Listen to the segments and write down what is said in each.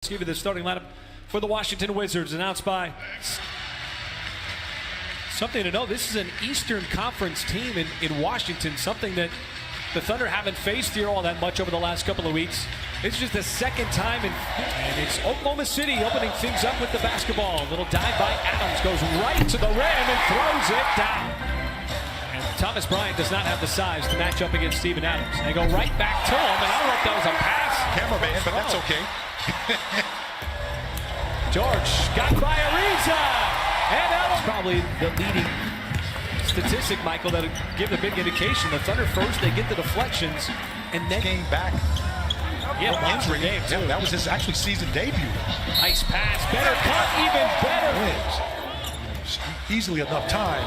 Let's give you the starting lineup for the Washington Wizards, announced by something to know. This is an Eastern Conference team in Washington, something that the Thunder haven't faced here all that much over the last couple of weeks. It's just the second time, and it's Oklahoma City opening things up with the basketball. A little dive by Adams, goes right to the rim and throws it down. And Thomas Bryant does not have the size to match up against Steven Adams. They go right back to him, and I don't know if that was a pass. Cameraman, but that's okay. George got by Ariza, and that was probably the leading statistic, Michael, that would give a big indication. The Thunder first, they get the deflections, and then came back. Yeah, injury game too. Yeah, that was his actually season debut. Nice pass, better cut, even better. Easily enough time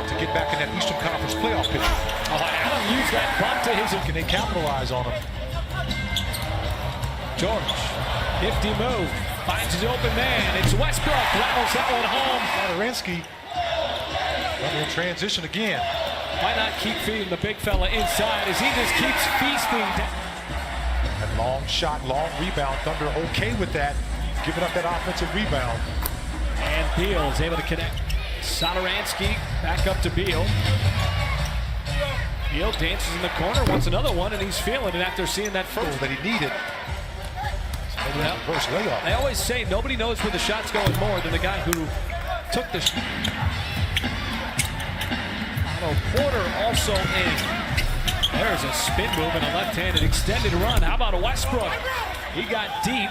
to get back in that Eastern Conference playoff picture. Oh, Adam used that bump to his. Can they capitalize on him? George, nifty move, finds his open man. It's Westbrook, rattles that one home. Satoransky in transition again. Why not keep feeding the big fella inside as he just keeps feasting? That long shot, long rebound. Thunder okay with that, giving up that offensive rebound. And Beal is able to connect. Satoransky back up to Beal. Beal dances in the corner, wants another one, and he's feeling it after seeing that first. That he needed. Well, reverse layup. I always say nobody knows where the shot's going more than the guy who took the shot. Porter also in. There's a spin move and a left-handed extended run. How about a Westbrook? He got deep.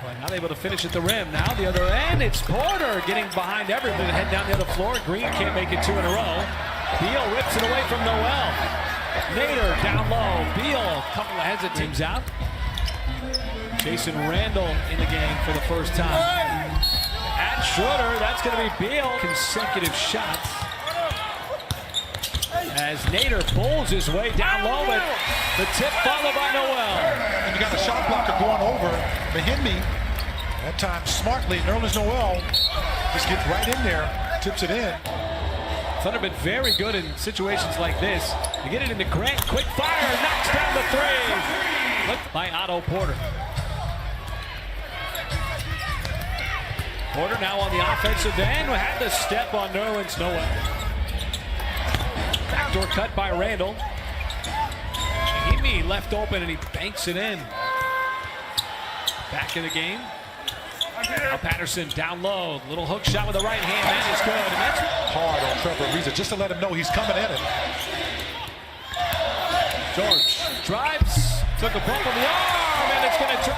But not able to finish at the rim. Now the other end, it's Porter getting behind everything to head down the other floor. Green can't make it two in a row. Beal rips it away from Noel. Nader down low. Beal, a couple of hesitations out. Jason Randall in the game for the first time. At Schroeder, that's going to be Beal. Consecutive shots. As Nader pulls his way down low, but the tip followed by Noel. And you got a shot blocker going over Mahimi. That time smartly, Nerlens Noel just gets right in there, tips it in. Thunder been very good in situations like this. You get it into Grant, quick fire, knocks down the three. Looked by Otto Porter. Porter now on the offensive end, had the step on Nerlens Noel. Backdoor cut by Randall. Mahimi left open and he banks it in. Back in the game. Now Patterson down low. Little hook shot with the right hand. That is good. And that's hard on Trevor Ariza just to let him know he's coming in it. George drives. Took a bump on the arm and it's going to turn.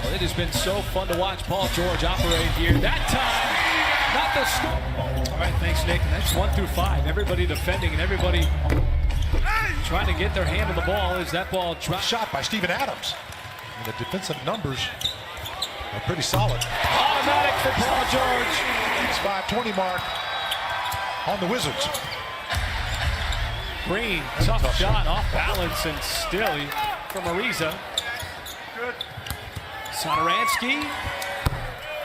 Well, it has been so fun to watch Paul George operate here. That time, not the score. All right, thanks, Nathan. That's 1 through 5. Everybody defending and everybody trying to get their hand on the ball as that ball dropped. Shot by Steven Adams. And the defensive numbers are pretty solid. Automatic for Paul George. It's 5:20 mark on the Wizards. Green, tough shot, off balance, and still from Ariza. Good. Satoransky.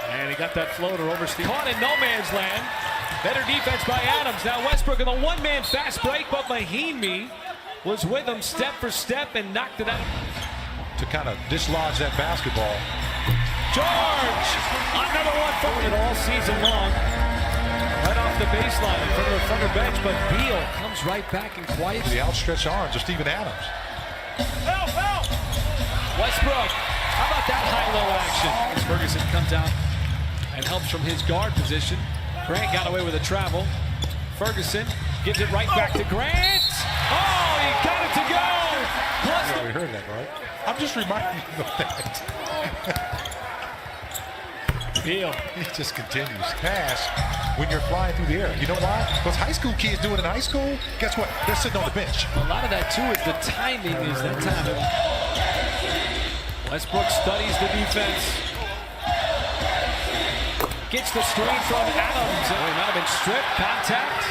And he got that floater over Steve. Caught in no man's land. Better defense by Adams. Now Westbrook in a one-man fast break, but Mahimi was with him step for step and knocked it out. To kind of dislodge that basketball. George! Another one from it all season long. Right off the baseline in front of the Thunder bench, but Beal comes right back and quiets. The outstretched arms of Steven Adams. Help, help! Westbrook. How about that high-low action? As Ferguson comes out and helps from his guard position. Grant got away with a travel. Ferguson gives it right back to Grant. Oh, he got it to go. Yeah, we heard that, right? I'm just reminding you of that. Beal. It just continues. Pass when you're flying through the air. You know why? Because high school kids do it in high school. Guess what? They're sitting on the bench. A lot of that, too, is the timing is that time. Westbrook studies the defense. Gets the screen from Adams. It might have been stripped. Contact.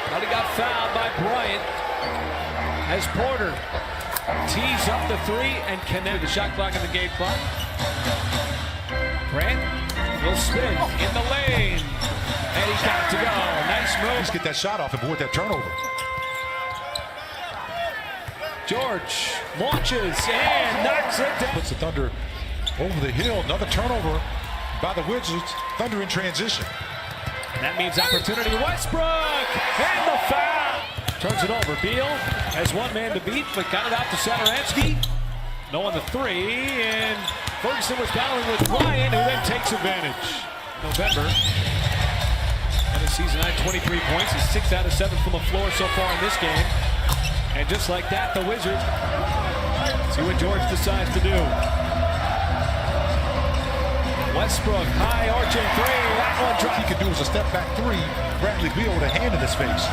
But he got fouled by Bryant. As Porter tees up the three and connected the shot clock in the game clock. Grant will spin in the lane. And he's got it to go. Nice move. Let's get that shot off and avoid that turnover. George launches and knocks it down. Puts the Thunder over the hill. Another turnover by the Wizards. Thunder in transition. And that means opportunity. Westbrook and the foul. Turns it over. Beal has one man to beat, but got it out to Satoransky. No on the three, and Ferguson was battling with Ryan, who then takes advantage. November. And the season had 23 points. He's 6 out of 7 from the floor so far in this game. And just like that, the Wizards. See what George decides to do. Westbrook, high arching three. That one All he could do was a step back three. Bradley Beal with a hand in his face.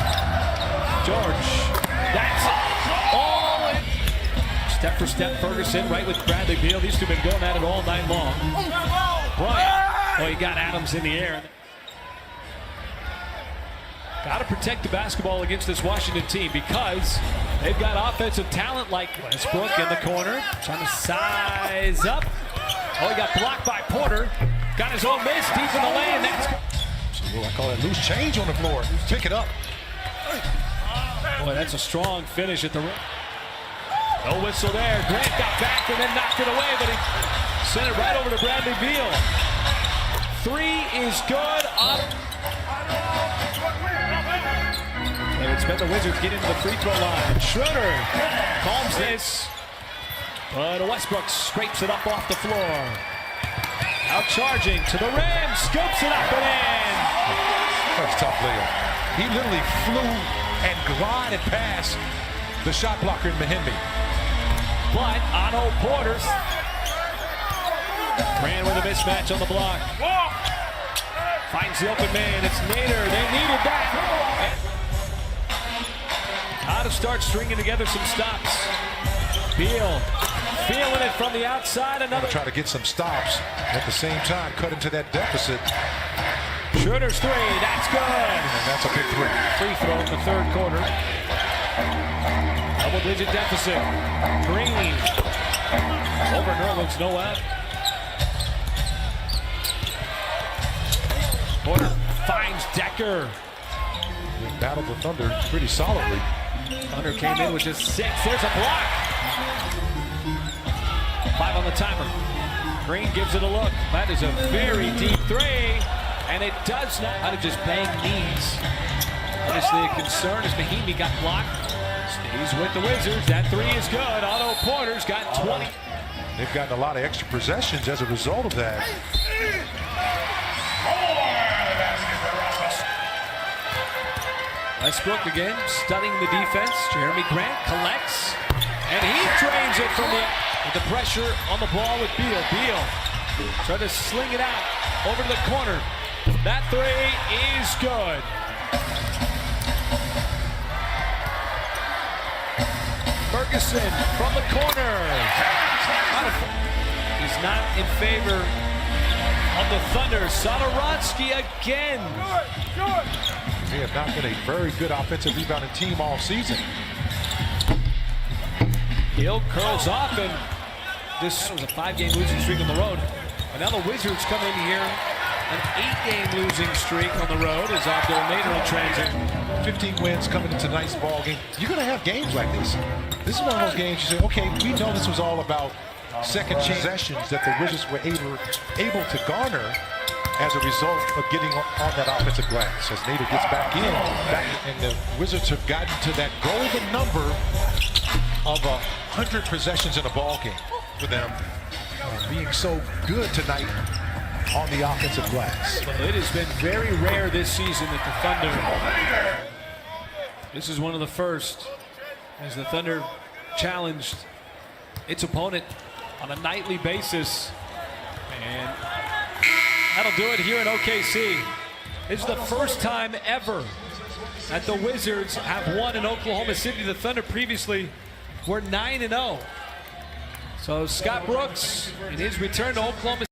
George, that's all in. Step for step, Ferguson right with Bradley Beal. These two have been going at it all night long. Bryant, well, he got Adams in the air. Got to protect the basketball against this Washington team because they've got offensive talent like Westbrook in the corner, trying to size up. Oh, he got blocked by Porter. Got his own miss deep in the lane. That's So I call it loose change on the floor. Pick it up. boy, that's a strong finish at the rim. No whistle there. Grant got back and then knocked it away, but he sent it right over to Bradley Beal. Three is good. And it's been the Wizards get into the free throw line. Schroeder calms this. But Westbrook scrapes it up off the floor. Out charging to the rim. Scoops it up and in. That's a tough layup. He literally flew and glided past the shot blocker in Mahinmi. But Otto Porter ran with a mismatch on the block. Finds the open man. It's Nader. They needed that. How to start stringing together some stops. Beal feeling it from the outside. Another Try to get some stops at the same time. Cut into that deficit. Schroeder's three. That's good. And that's a big three. Free throw in the third quarter. Double-digit deficit. Green over Nerlens Noel. Porter finds Decker. They battled the Thunder pretty solidly. Thunder came in with just 6. There's a block. 5 on the timer. Green gives it a look. That is a very deep three. And it does not. How to just bang knees. Obviously a concern as Mahinmi got blocked. Stays with the Wizards. That three is good. Otto Porter's got 20. They've gotten a lot of extra possessions as a result of that. Westbrook again studying the defense. Jeremy Grant collects. And he drains it from with the pressure on the ball with Beal. Beal trying to sling it out over to the corner. That three is good. Ferguson from the corner. He's not in favor of the Thunder. Satoransky again. They have not been a very good offensive rebounding team all season. Hill curls off, and this was a 5-game losing streak on the road. And now the Wizards come in here, an 8-game losing streak on the road as Abdul Nader in transit. 15 wins coming into tonight's ball game. You're going to have games like this. This is one of those games you say, okay, we know this was all about second chance possessions that the Wizards were able to garner as a result of getting on that offensive glass. As Nader gets back in, and the Wizards have gotten to that golden number of 100 possessions in a ball game for them, being so good tonight on the offensive glass. It has been very rare this season that the Thunder, this is one of the first, as the Thunder challenged its opponent on a nightly basis. And that'll do it here in OKC. This is the first time ever that the Wizards have won in Oklahoma City. The Thunder previously were 9-0. So Scott Brooks, in his return to Oklahoma